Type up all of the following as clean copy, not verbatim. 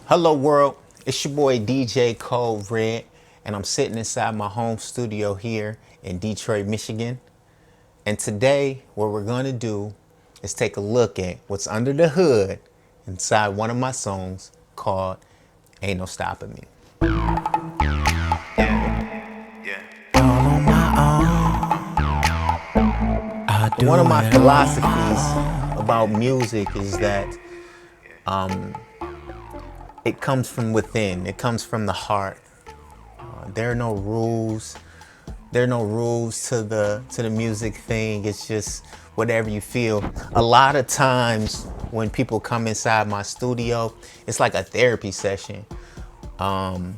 Hello world, it's your boy DJ Kode Red, and I'm sitting inside my home studio here in Detroit, Michigan. And today, what we're gonna do is take a look at what's under the hood inside one of my songs called Ain't No Stopping Me. One of my philosophies about music is that it comes from within. It comes from the heart. There are no rules. There are no rules to the music thing. It's just whatever you feel. A lot of times when people come inside my studio, it's like a therapy session. We'll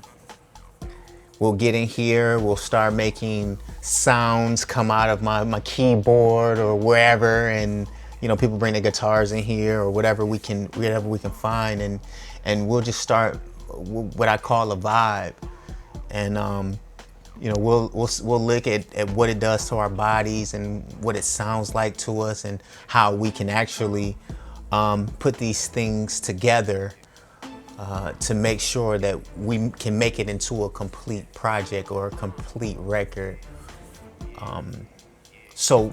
get in here, we'll start making sounds come out of my keyboard or wherever, and you know, people bring their guitars in here or whatever we can find, and we'll just start what I call a vibe. And you know, we'll look at what it does to our bodies and what it sounds like to us, and how we can actually put these things together to make sure that we can make it into a complete project or a complete record. So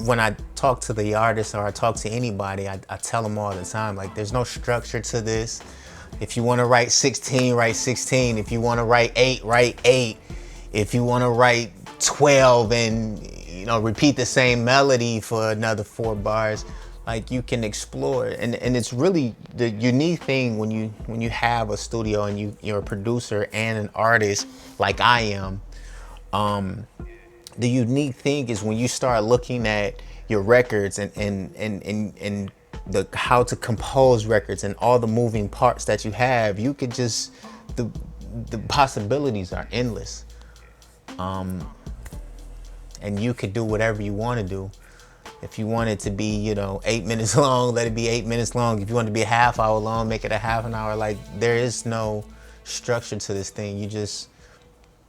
when I talk to the artist or I talk to anybody, I tell them all the time, like, there's no structure to this. If you want to write 16, write 16. If you want to write 8, write 8. If you want to write 12 and, you know, repeat the same melody for another 4 bars, like, you can explore it. And it's really the unique thing when you have a studio and you're a producer and an artist like I am. The unique thing is when you start looking at your records and the how to compose records and all the moving parts that you have, you could just, the possibilities are endless. And you could do whatever you want to do. If you want it to be, you know, 8 minutes long, let it be 8 minutes long. If you want it to be a half hour long, make it a half an hour. Like, there is no structure to this thing.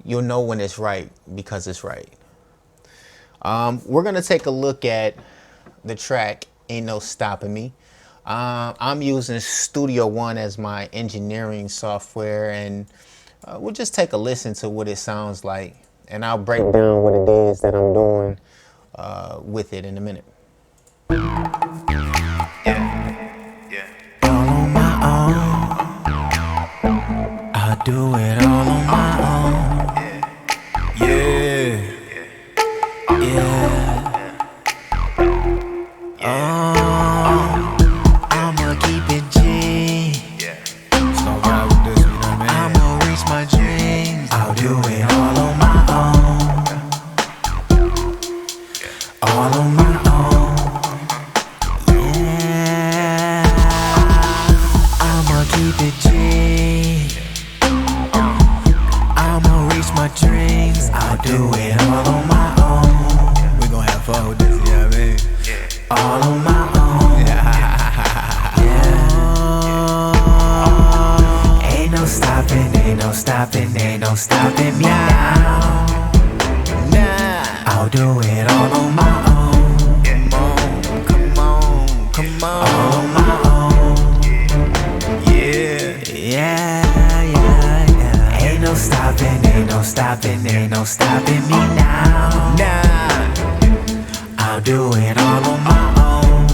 You'll know when it's right because it's right. We're gonna take a look at the track Ain't No Stopping Me. I'm using Studio One as my engineering software, and we'll just take a listen to what it sounds like, and I'll break down what it is that I'm doing with it in a minute. All on my own. I do it all on my own. Yeah. I'ma keep it G. So ride with this, you know what I mean? I'ma reach my dreams. I'll do it all on my own. All on my own. Yeah. I'ma keep it G. I'ma reach my dreams. I'll do it all on my own. We gon' have fun with this, you know what I mean? All on my own. Ain't no stopping, ain't no stopping, ain't no stopping me now. I'll do it all on my own. Come on. All on my own. Yeah. Ain't no stopping, ain't no stopping, ain't no stopping me now. I'll do it all on my own.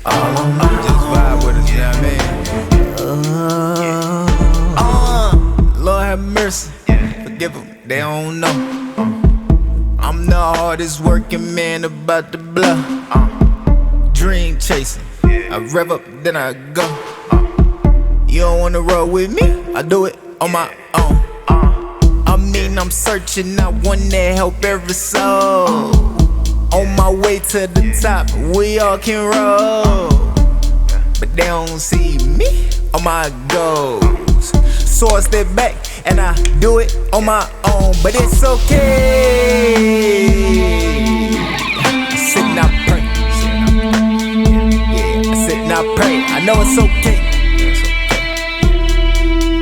All on my own. Just vibe with it, you know what I mean? Lord have mercy, forgive them, they don't know. I'm the hardest working man about to blow. Dream chasing, I rev up, then I go. You don't wanna roll with me? I do it on my own. I mean, I'm searching, I wanna help every soul. On my way to the top, we all can roll. But they don't see me on my goals. So I step back and I do it on my own. But it's okay. I sit and I pray. Yeah, I sit and I pray. I know it's okay.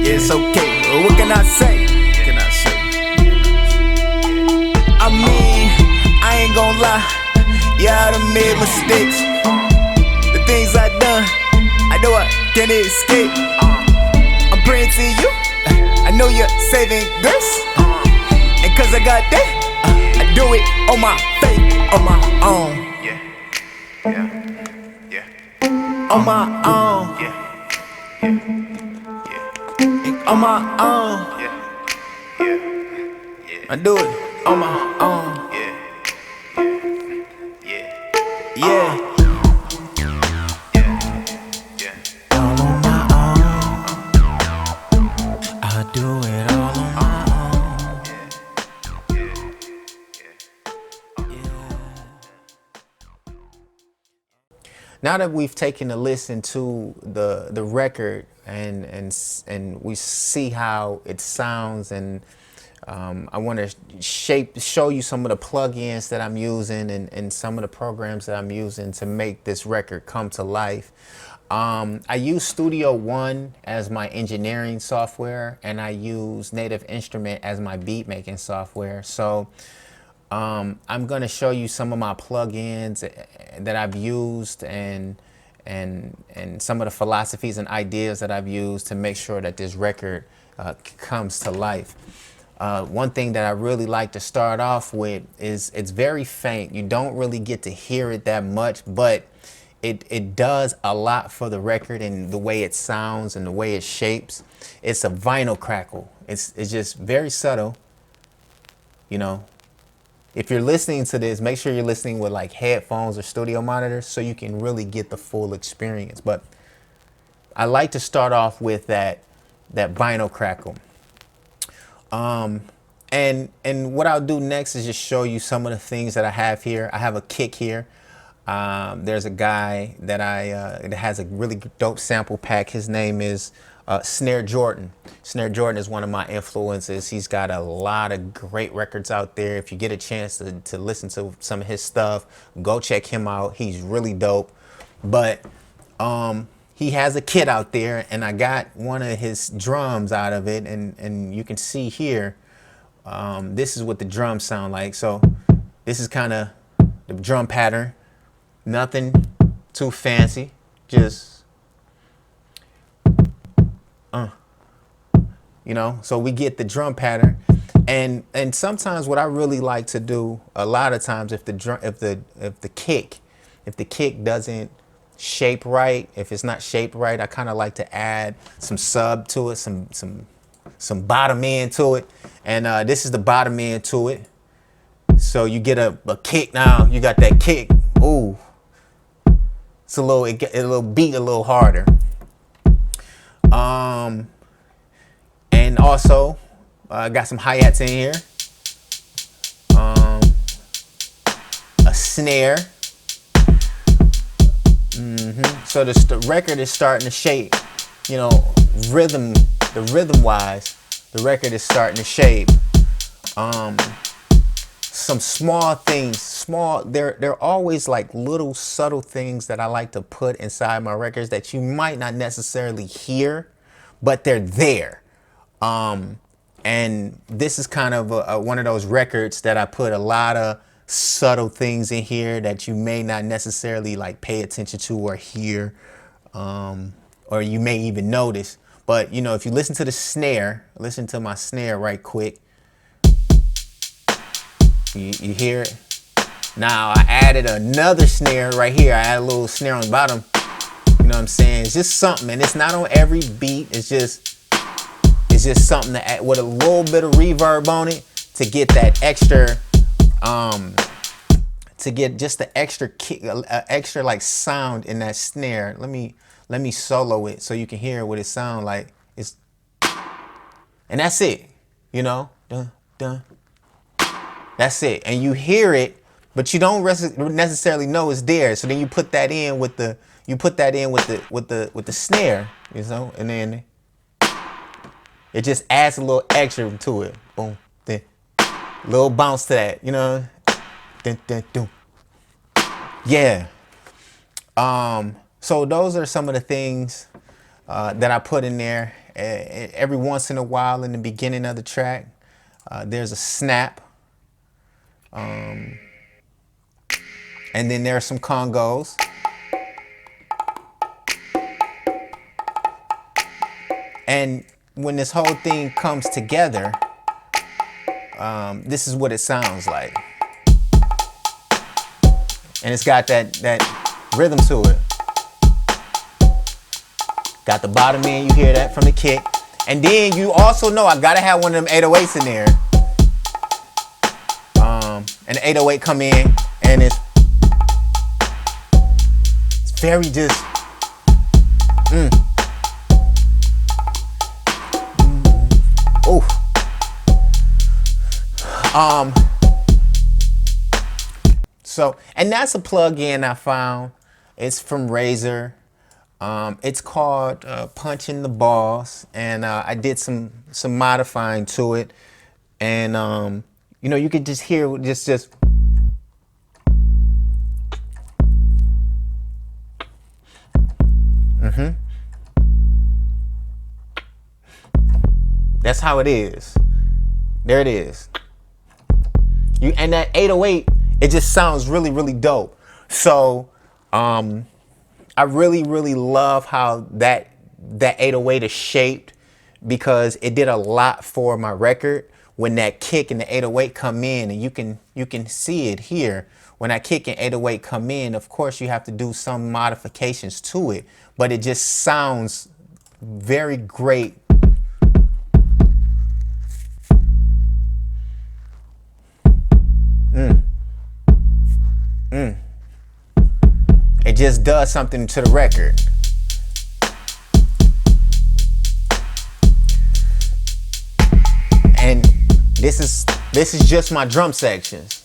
Yeah, it's okay. What can I say? I mean, I ain't gon' lie, yeah, I done made mistakes. The things I done, I do it can escape. I'm praying to you. I know you're saving grace. And cause I got that, I do it on my faith, on my own. On my own. On my own. I do it on my own. Yeah. All on my own. I do it all on my own. Now that we've taken a listen to the record and we see how it sounds, and I want to show you some of the plugins that I'm using and some of the programs that I'm using to make this record come to life. I use Studio One as my engineering software, and I use Native Instrument as my beat making software. So I'm going to show you some of my plugins that I've used and some of the philosophies and ideas that I've used to make sure that this record comes to life. One thing that I really like to start off with is it's very faint. You don't really get to hear it that much, but it does a lot for the record and the way it sounds and the way it shapes. It's a vinyl crackle. It's just very subtle, you know. If you're listening to this, make sure you're listening with like headphones or studio monitors so you can really get the full experience. But I like to start off with that vinyl crackle. And what I'll do next is just show you some of the things that I have here. I have a kick here. There's a guy that that has a really dope sample pack. His name is Snare Jordan. Snare Jordan is one of my influences. He's got a lot of great records out there. If you get a chance to listen to some of his stuff, go check him out. He's really dope. But he has a kit out there, and I got one of his drums out of it, and you can see here, this is what the drums sound like. So this is kind of the drum pattern. Nothing too fancy, just you know, so we get the drum pattern. And sometimes what I really like to do, a lot of times, if the kick doesn't shape right, if it's not shaped right, I kind of like to add some sub to it, some bottom end to it. And this is the bottom end to it. So you get a kick now, you got that kick. Ooh. It's a little beat a little harder. And also I got some hi-hats in here. A snare. So the record is starting to shape, you know, rhythm wise, the record is starting to shape. Some small things, they're always like little subtle things that I like to put inside my records that you might not necessarily hear, but they're there. And this is kind of one of those records that I put a lot of subtle things in here that you may not necessarily like pay attention to or hear, or you may even notice. But you know, if you listen to the snare, listen to my snare right quick. You hear it? Now I added another snare right here. I added a little snare on the bottom. You know what I'm saying? It's just something, and it's not on every beat. It's just something to add with a little bit of reverb on it to get that extra, to get just the extra kick, extra like sound in that snare. Let me solo it so you can hear what it sounds like. And that's it. You know, dun dun. That's it. And you hear it, but you don't necessarily know it's there. So then you put that in with the snare, you know, and then it just adds a little extra to it. Boom, then little bounce to that, you know. Dun, dun, dun. Yeah. So those are some of the things that I put in there. Every once in a while in the beginning of the track, there's a snap. And then there are some congos. And when this whole thing comes together, this is what it sounds like. And it's got that rhythm to it. Got the bottom end, you hear that from the kick. And then you also know I gotta have one of them 808s in there. And the 808 come in and it's very just oof. So, and that's a plug-in I found. It's from Razer. It's called Punching the Boss, and I did some modifying to it, and you know, you could just hear just that's how it is. There it is. And that 808, it just sounds really, really dope. So I really, really love how that 808 is shaped, because it did a lot for my record. When that kick and the 808 come in, and you can see it here. When that kick and 808 come in, of course you have to do some modifications to it, but it just sounds very great. It just does something to the record. And this is just my drum sections.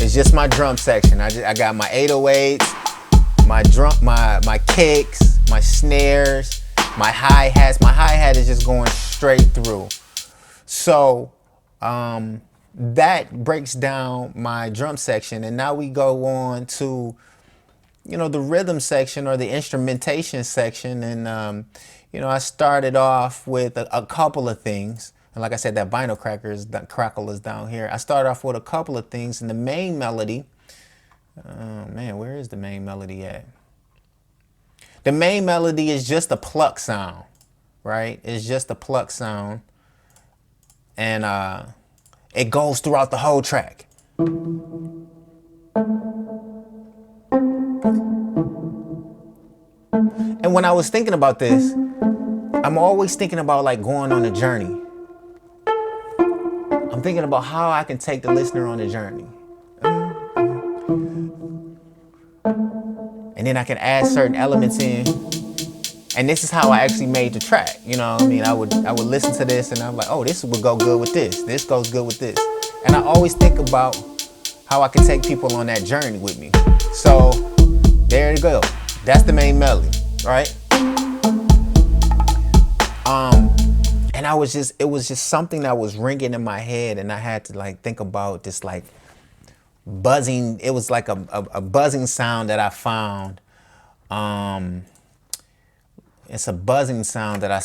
It's just my drum section. I got my 808s, my kicks, my snares, my hi-hats. My hi-hat is just going straight through. So that breaks down my drum section, and now we go on to, you know, the rhythm section or the instrumentation section. And you know, I started off with a couple of things, and like I said, that vinyl crackle is down here. I started off with a couple of things, and the main melody, oh man, where is the main melody at? The main melody is just a pluck sound, right? It's just a pluck sound, and it goes throughout the whole track. And when I was thinking about this, I'm always thinking about like going on a journey. I'm thinking about how I can take the listener on a journey. And then I can add certain elements in. And this is how I actually made the track. You know what I mean? I would listen to this and I'm like, oh, this would go good with this. This goes good with this. And I always think about how I can take people on that journey with me. So there you go. That's the main melody, right? And it was just something that was ringing in my head, and I had to like think about this like buzzing. It was like a buzzing sound that I found. It's a buzzing sound that I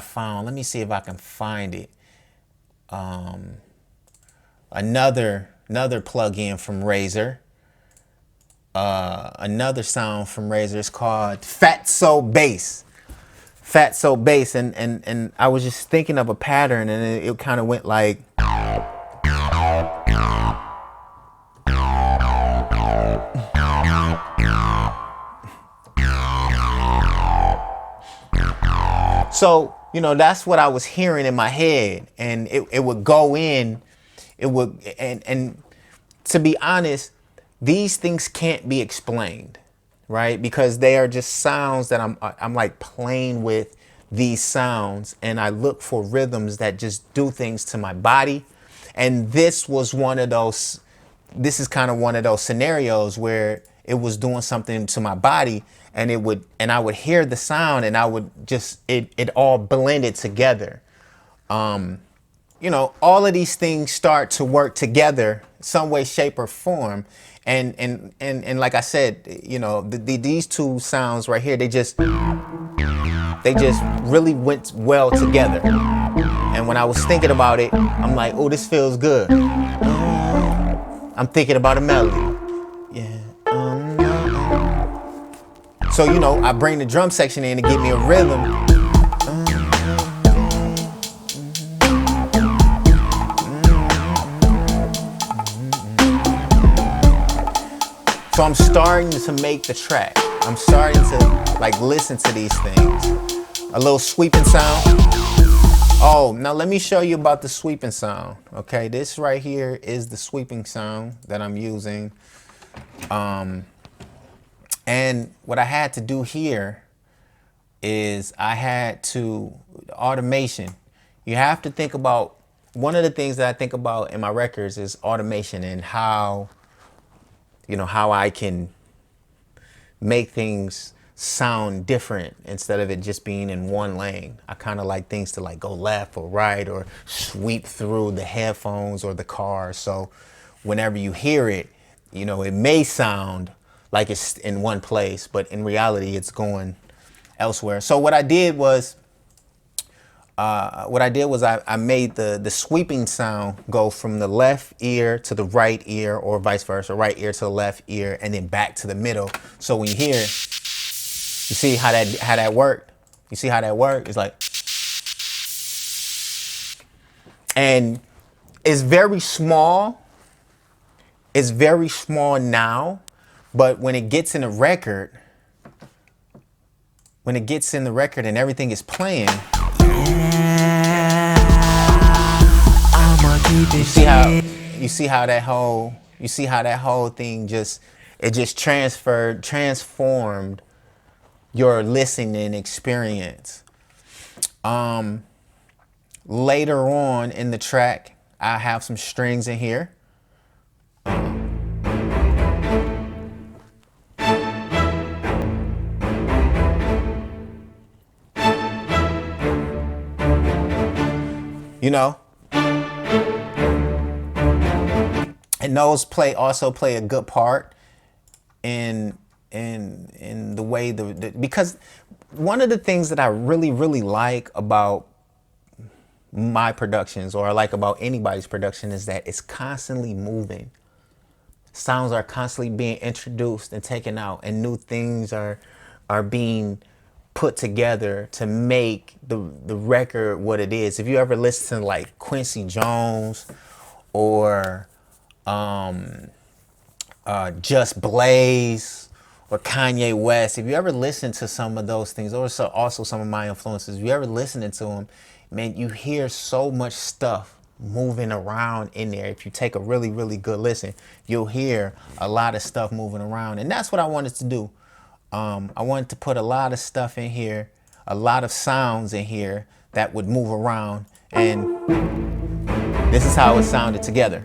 found. Let me see if I can find it. Another plugin from Razer. Another sound from Razer is called Fatso Bass. Fatso Bass, and I was just thinking of a pattern, and it kind of went like. So, you know, that's what I was hearing in my head, and it would go in, and to be honest, these things can't be explained, right? Because they are just sounds that I'm like playing with these sounds, and I look for rhythms that just do things to my body. And this was one of those, this is kind of one of those scenarios where it was doing something to my body, and I would hear the sound, and I would just, it all blended together. You know, all of these things start to work together some way, shape, or form. And like I said, you know, these two sounds right here, they just really went well together. And when I was thinking about it, I'm like, oh, this feels good. I'm thinking about a melody. Yeah. So, you know, I bring the drum section in to give me a rhythm. So I'm starting to make the track. I'm starting to like listen to these things. A little sweeping sound. Oh, now let me show you about the sweeping sound. Okay, this right here is the sweeping sound that I'm using. And what I had to do here is I had to, automation. You have to think about, one of the things that I think about in my records is automation and how, you know, how I can make things sound different instead of it just being in one lane. I kind of like things to like go left or right or sweep through the headphones or the car. So whenever you hear it, you know, it may sound like it's in one place, but in reality it's going elsewhere. So what I did was I made the sweeping sound go from the left ear to the right ear, or vice versa, right ear to the left ear, and then back to the middle. So when you hear it, you see how that worked? You see how that worked? It's like, and it's very small. It's very small now, but when it gets in the record, and everything is playing, you see how that whole thing just transformed your listening experience. Later on in the track, I have some strings in here. You know, and those also play a good part in the way because one of the things that I really like about my productions, or I like about anybody's production, is that it's constantly moving. Sounds are constantly being introduced and taken out, and new things are being put together to make the record what it is. If you ever listen to like Quincy Jones or Just Blaze or Kanye West, if you ever listen to some of those things, or also some of my influences, if you ever listening to them, man, you hear so much stuff moving around in there. If you take a really good listen, you'll hear a lot of stuff moving around, and that's what I wanted to do. I wanted to put a lot of stuff in here, a lot of sounds in here that would move around, and this is how it sounded together.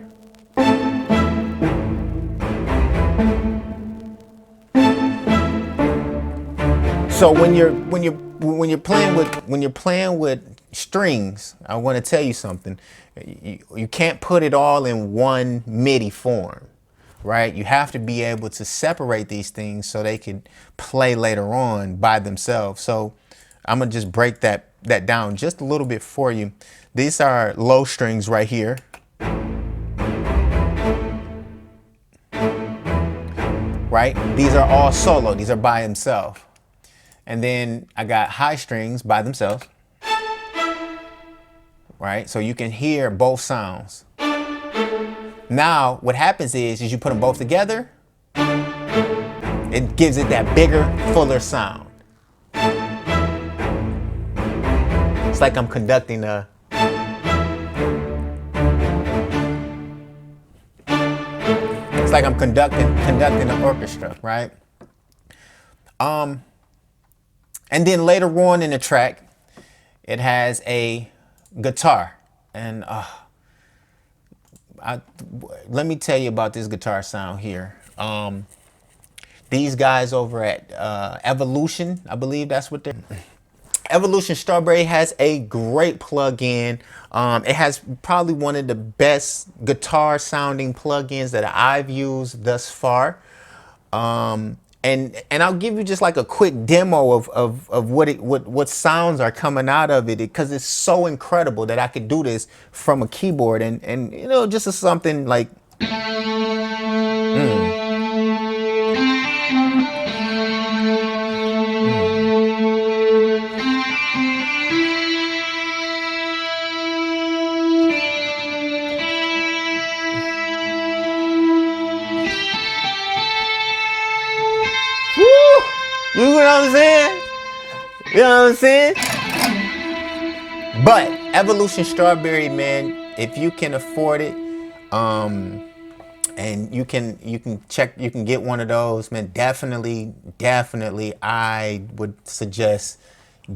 So when you're playing with strings, I want to tell you something. You can't put it all in one MIDI form, right? You have to be able to separate these things so they can play later on by themselves. So I'm gonna just break that down just a little bit for you. These are low strings right here. Right? These are all solo. These are by themselves. And then I got high strings by themselves. Right? So you can hear both sounds. Now, what happens is you put them both together, it gives it that bigger, fuller sound. It's like I'm conducting a... It's like I'm conducting an orchestra, right? And then later on in the track, it has a guitar. And let me tell you about this guitar sound here. These guys over at Evolution, I believe that's what they're... Evolution Strawberry has a great plugin. It has probably one of the best guitar sounding plugins that I've used thus far. And I'll give you just like a quick demo of what sounds are coming out of it, because it's so incredible that I could do this from a keyboard, and you know, just as something like You know what I'm saying? You know what I'm saying? But Evolution Strawberry, man, if you can afford it, and you can get one of those, man, definitely I would suggest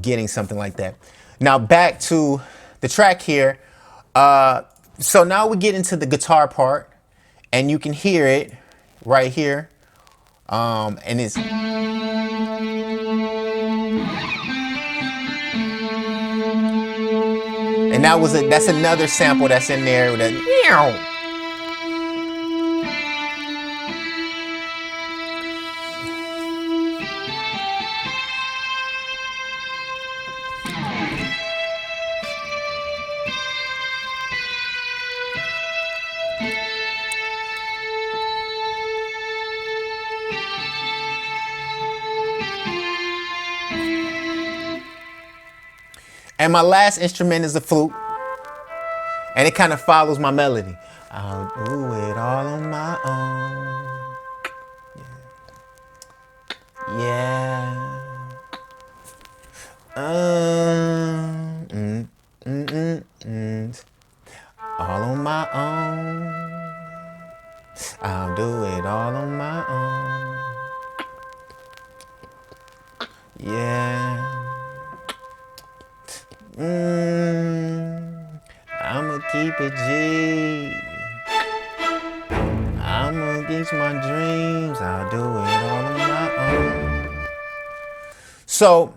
getting something like that. Now back to the track here. So now we get into the guitar part, and you can hear it right here. And it's that's another sample that's in there with that. And my last instrument is the flute, and it kind of follows my melody. I'll do it all on my own. Yeah. All on my own. I'll do it all on my own. Yeah. I'ma keep it G. I'ma reach my dreams. I'll do it all on my own. So,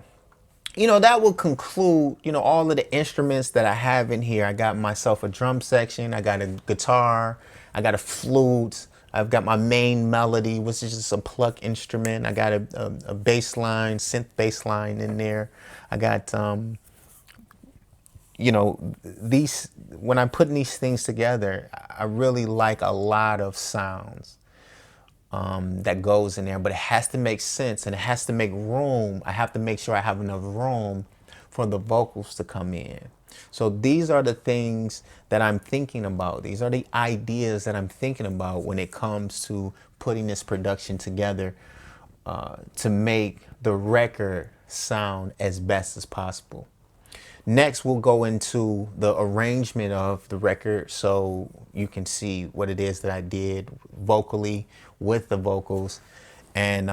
that will conclude, all of the instruments that I have in here. I got myself a drum section. I got a guitar. I got a flute. I've got my main melody, which is just a pluck instrument. I got a bass line, synth bass line in there. I got, these, when I'm putting these things together, I really like a lot of sounds that goes in there, but it has to make sense and it has to make room. I have to make sure I have enough room for the vocals to come in. So these are the things that I'm thinking about. These are the ideas that I'm thinking about when it comes to putting this production together to make the record sound as best as possible. Next, we'll go into the arrangement of the record so you can see what it is that I did vocally with the vocals, and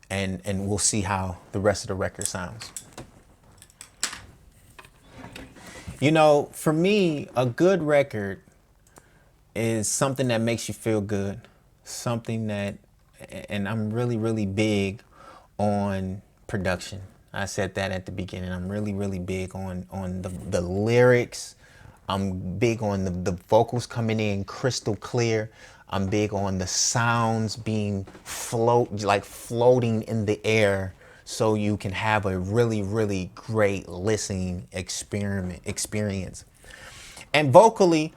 we'll see how the rest of the record sounds. For me, a good record is something that makes you feel good, something that, and I'm really big on production. I said that at the beginning. I'm really big on the lyrics. I'm big on the vocals coming in crystal clear. I'm big on the sounds being floating in the air, so you can have a really great listening experience. And vocally,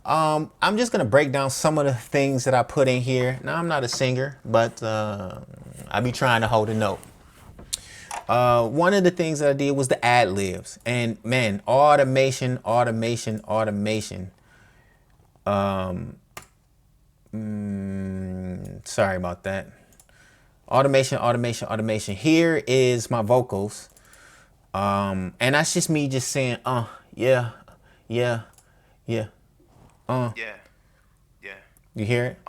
I'm just gonna break down some of the things that I put in here. Now, I'm not a singer, but I be trying to hold a note. One of the things that I did was the ad-libs, and man, automation. Sorry about that. Automation. Here is my vocals, and that's just me just saying, yeah. You hear it?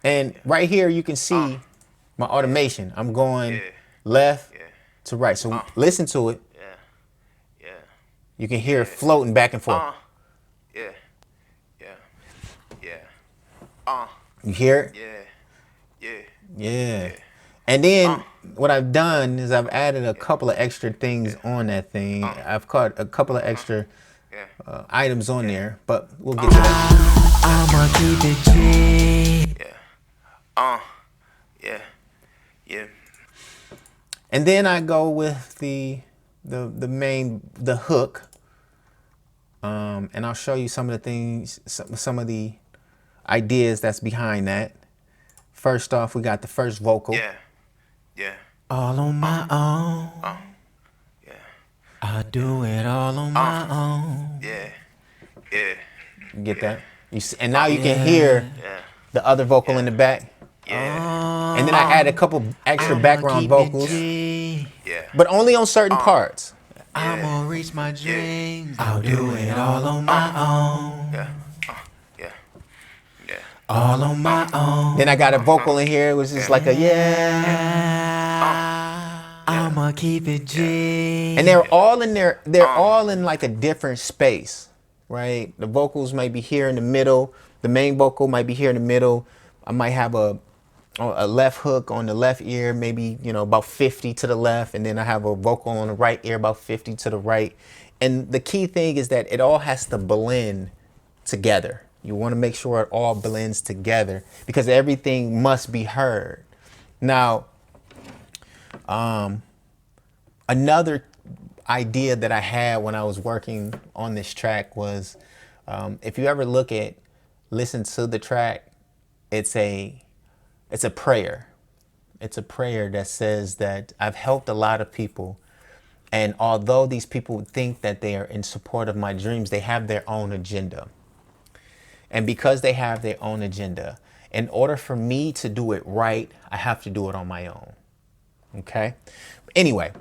And right here you can see my automation. I'm going left to right. So listen to it. You can hear it floating back and forth. You hear it? Yeah. And then what I've done is I've added a couple of extra things on that thing. I've caught a couple of extra items on there, but we'll get to that. I'ma keep it G. And then I go with the hook, and I'll show you some of the things, some of the ideas that's behind that. First off, we got the first vocal. All on my own. I do it all on my own. You get that? And now you can hear the other vocal in the back. And then I add a couple extra background vocals. But only on certain parts. I'ma reach my dreams. I'll do it all on my own. All on my own. Then I got a vocal in here, which is like a I'ma keep it G. And they're all in there. They're all in like a different space, right? The vocals might be here in the middle. The main vocal might be here in the middle. I might have a left hook on the left ear, maybe, you know, about 50 to the left. And then I have a vocal on the right ear, about 50 to the right. And the key thing is that it all has to blend together. You want to make sure it all blends together because everything must be heard. Now, another idea that I had when I was working on this track was, if you ever listen to the track, it's a prayer. It's a prayer that says that I've helped a lot of people. And although these people think that they are in support of my dreams, they have their own agenda. And because they have their own agenda, in order for me to do it right, I have to do it on my own. Okay. Anyway,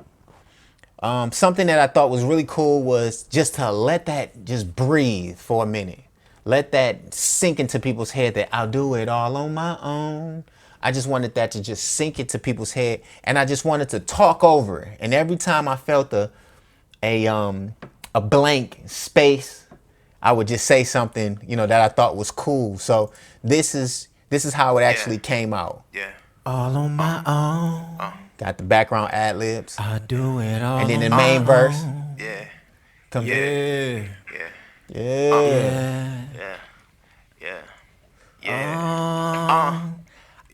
something that I thought was really cool was just to let that just breathe for a minute. Let that sink into people's head that I'll do it all on my own. I just wanted that to just sink into people's head, and I just wanted to talk over it. And every time I felt a blank space, I would just say something, you know, that I thought was cool. So this is how it actually came out. All on my own. Got the background ad libs. I do it all. And then the main verse. Comes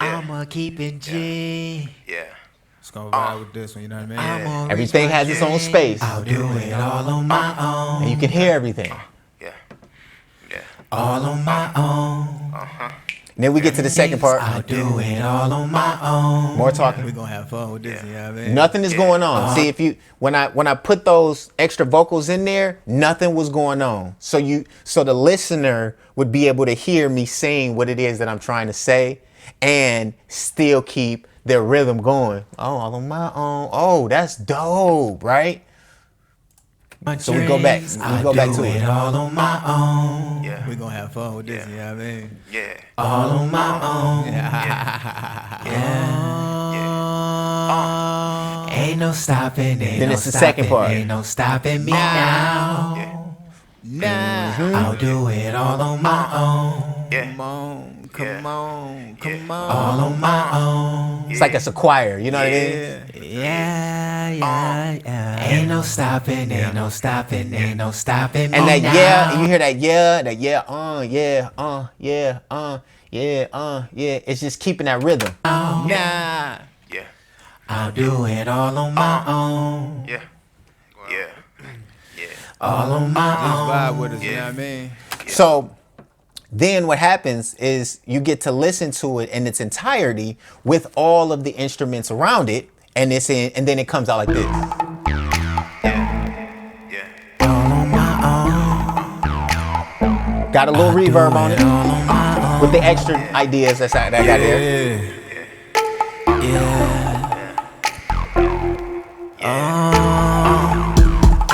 I'ma keep it G. It's gonna ride with this one, you know what I mean? Everything has its own space. I'll do it all on my own. And you can hear everything. All on my own. And then we get to the second part. I'll do it all on my own. More talking. We're gonna have fun with this, you know what I mean? Nothing is going on. See, if you when I put those extra vocals in there, nothing was going on. So the listener would be able to hear me saying what it is that I'm trying to say and still keep their rhythm going. Oh, all on my own. Oh, that's dope, right? So we go back. We go back to it. All on my own. We're gonna have fun with this, you know what I mean? All on my own. Ain't no stopping. Then it's the second part. Ain't no stopping me now. I'll do it all on my own. Come on. All on my own. It's like it's a choir, you know what I mean? Yeah. Ain't no stopping me And that now. you hear that it's just keeping that rhythm. I'll do it all on my own. All on my own. Vibe with us, you know what I mean? So then what happens is you get to listen to it in its entirety with all of the instruments around it, and then it comes out like this. All on my own. Got a little reverb on it with the extra ideas that I got there.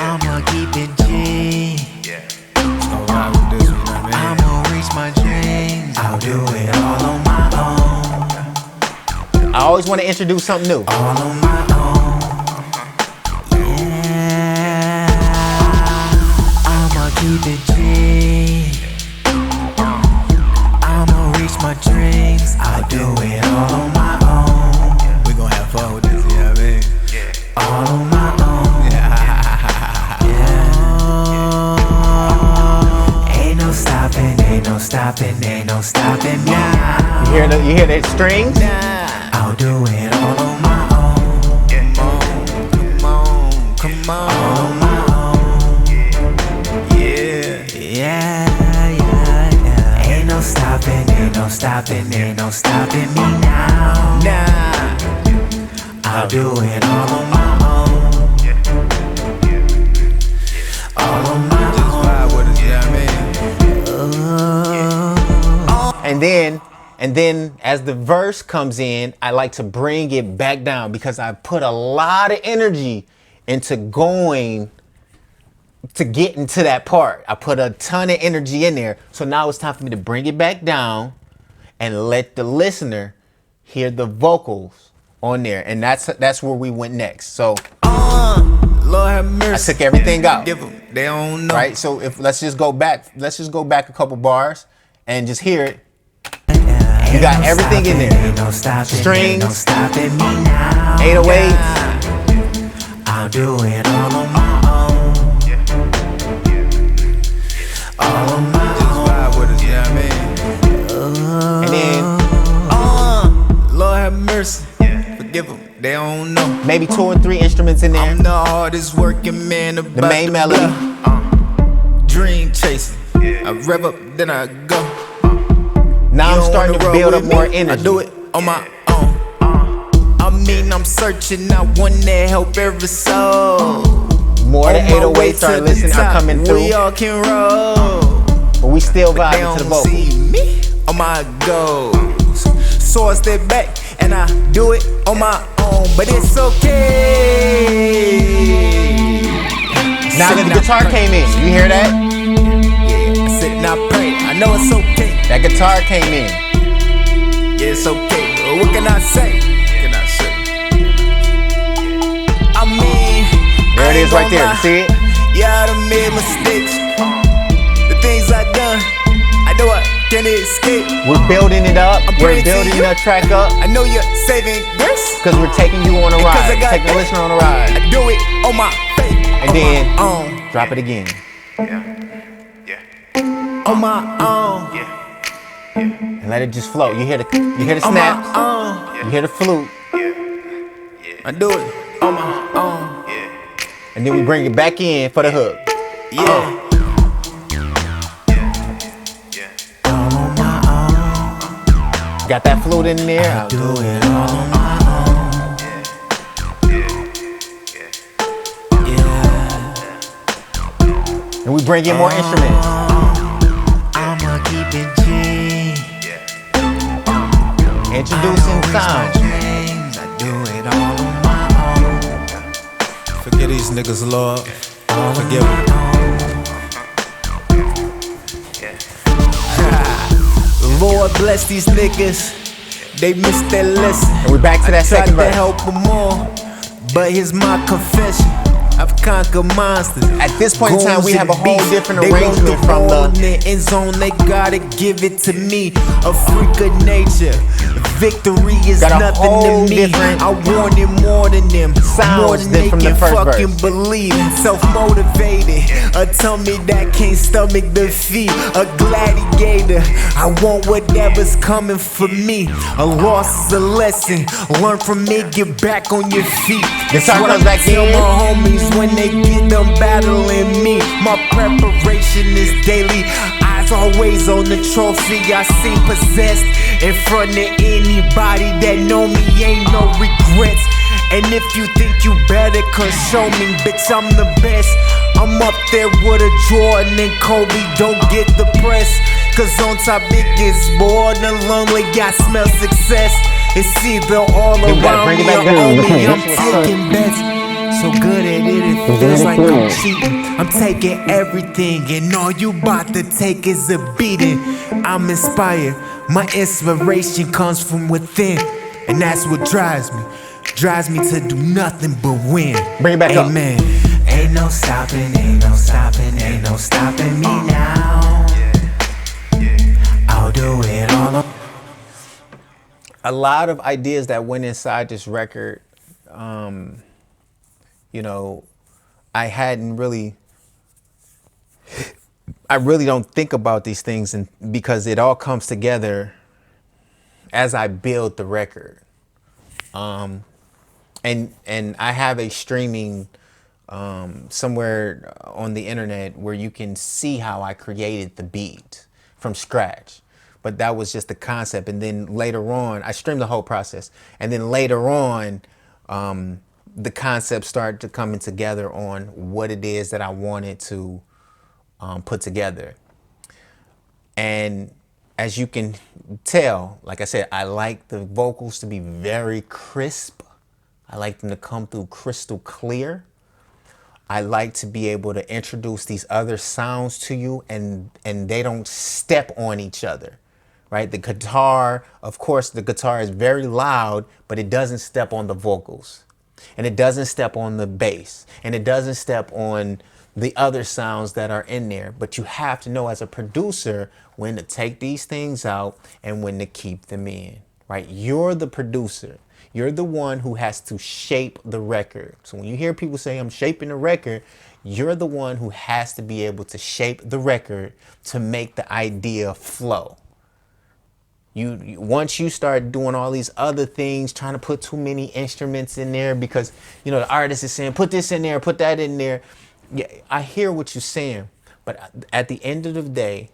I'ma keep it G. I'ma reach my dreams. I'll do it all on my own. I always want to introduce something new. All on my own. I'ma keep it G. I'ma reach my dreams. I'll do it all on my own. We gon' have fun with this, you know what I mean? All on my own. Ain't no stopping now. You hear that strings? I'll do it all on my own. Come on. All on my own. Ain't no stopping me now. I'll do it all on my own. All on my own. Just vibe with us, you know what I mean? And then And then as the verse comes in, I like to bring it back down because I put a lot of energy into getting to that part. I put a ton of energy in there. So now it's time for me to bring it back down and let the listener hear the vocals on there. And that's where we went next. So Lord have mercy. I took everything out. Give them, they don't know. Right? So let's just go back a couple bars and just hear it. You got everything in there. Strings, 808s. I'll do it all on my own. All on my own. Just vibe with us, you know what I mean? And then Lord have mercy. Forgive them, they don't know. maybe 2 or 3 instruments in there. I'm the hardest working man about The main melody. Dream chasing. I rev up, then I go. Now You I'm don't starting to wanna build roll up with more me? energy. I do it on my own. I mean, I'm searching, I want to help every soul. More than On my way 808s are to listening, the are top, coming We through. all can roll. But we still They vibing to the don't vocals. see me on my goals. So I step back and I do it on my own. But it's okay. Now that the guitar came in, you hear that? Yeah, I sit and I pray. I know it's okay. That guitar came in. Yeah, it's okay. Well, what can I say? I mean, There I it ain't is right gonna there. lie. See it? Yeah, I done made mistakes. The things I done, I know I can't escape. We're building it up. I'm We're praying to building you. that track up I know you're saving grace. because we're taking you on a Cause ride. I got Taking the that. listener on a ride. I do it on my faith. And on then my own. drop it again. On my own. And let it just flow. You hear the On my snaps. own. You hear the flute. I do it on my own. And then we bring it back in for the hook. Yeah. All on my own. Got that flute in there. I do it all on my own. Yeah. And we bring in more instruments. I'ma keep it G. Introducing sound. Dreams, I do it all on my own. Forget these niggas, Lord. Forgive them. Lord bless these niggas. They missed their lesson. And we're back to that Tried second to verse. help them more, but here's my confession. I've conquered monsters. At this point in time, we have a whole different They want arrangement from ball in the. end zone. They gotta give it to me. A freak of nature. Victory is Got a nothing whole to me. different I want it more than them. sounds More than than they from the can first fucking verse. believe. Self-motivated. A tummy that can't stomach defeat. A gladiator. I want whatever's coming for me. A loss is a lesson. Learn from it, get back on your feet. Guitar What comes I back tell in. my homies when they get them battling me. My preparation is daily. Eyes always on the trophy. I seem possessed in front of anybody that know me. Ain't no regrets. And if you think you better, cause show me, bitch, I'm the best. I'm up there with a Jordan and Kobe. Don't get depressed, cause on top it gets more than lonely. I smell success. It's either all Then we gotta around bring it me back or down. on me. This I'm was taking bets. So good at it, it feels like I'm cheating. I'm taking everything, and all you bout to take is a beating. I'm inspired. My inspiration comes from within, and that's what drives me. Drives me to do nothing but win. Bring it back up. Amen. Ain't no stopping, ain't no stopping, ain't no stopping me now. I'll do it all up. A lot of ideas that went inside this record, you know, I really don't think about these things, and because it all comes together as I build the record. And I have a streaming somewhere on the internet where you can see how I created the beat from scratch. But that was just the concept. And then later on, I streamed the whole process. And then later on, the concept started to coming together on what it is that I wanted to put together. And as you can tell, like I said, I like the vocals to be very crisp. I like them to come through crystal clear. I like to be able to introduce these other sounds to you and they don't step on each other, right? The guitar, of course, the guitar is very loud, but it doesn't step on the vocals. And it doesn't step on the bass. And it doesn't step on the other sounds that are in there. But you have to know as a producer when to take these things out and when to keep them in, right? You're the producer. You're the one who has to shape the record. So when you hear people say, I'm shaping the record, you're the one who has to be able to shape the record to make the idea flow. Once you start doing all these other things, trying to put too many instruments in there because, you know, the artist is saying, put this in there, put that in there. Yeah, I hear what you're saying. But at the end of the day,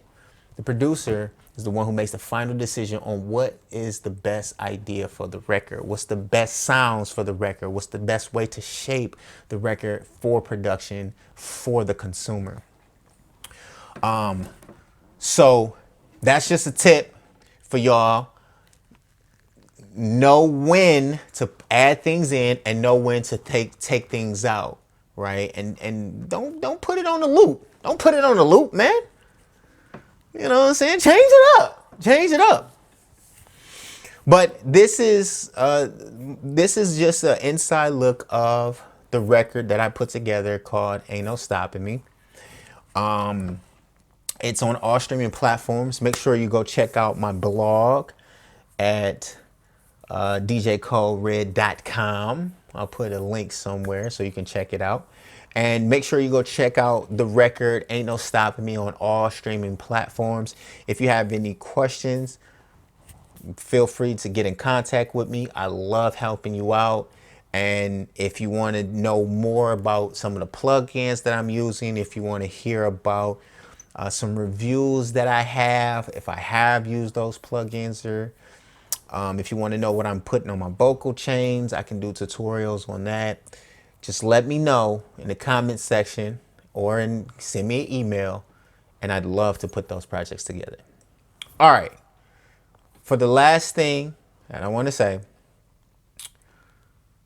the producer is the one who makes the final decision on what is the best idea for the record. What's the best sounds for the record? What's the best way to shape the record for production for the consumer? So that's just a tip for y'all. Know when to add things in and know when to take things out, right? And don't put it on the loop. Don't put it on the loop, man. You know what I'm saying? Change it up. Change it up. But this is just an inside look of the record that I put together called Ain't No Stopping Me. It's on all streaming platforms. Make sure you go check out my blog at djkodered.com. I'll put a link somewhere so you can check it out. And make sure you go check out the record Ain't No Stopping Me on all streaming platforms. If you have any questions, feel free to get in contact with me. I love helping you out. And if you want to know more about some of the plugins that I'm using, if you want to hear about some reviews that I have, if I have used those plugins, or if you want to know what I'm putting on my vocal chains, I can do tutorials on that. Just let me know in the comment section or send me an email, and I'd love to put those projects together. All right. For the last thing that I want to say,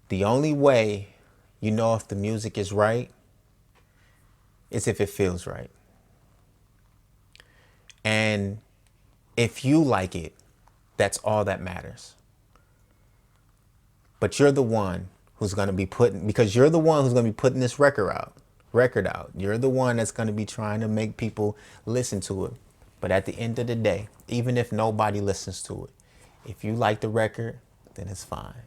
the only way you know if the music is right is if it feels right. And if you like it, that's all that matters. But you're the one who's going to be putting this record out. You're the one that's going to be trying to make people listen to it. But at the end of the day, even if nobody listens to it, if you like the record, then it's fine.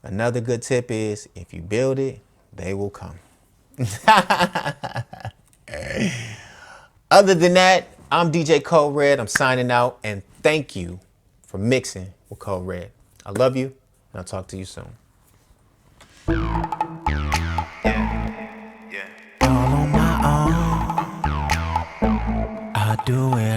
Another good tip is if you build it, they will come. Other than that, I'm DJ Kode Red. I'm signing out, and thank you for mixing with Kode Red. I love you, and I'll talk to you soon. All on my own, I do it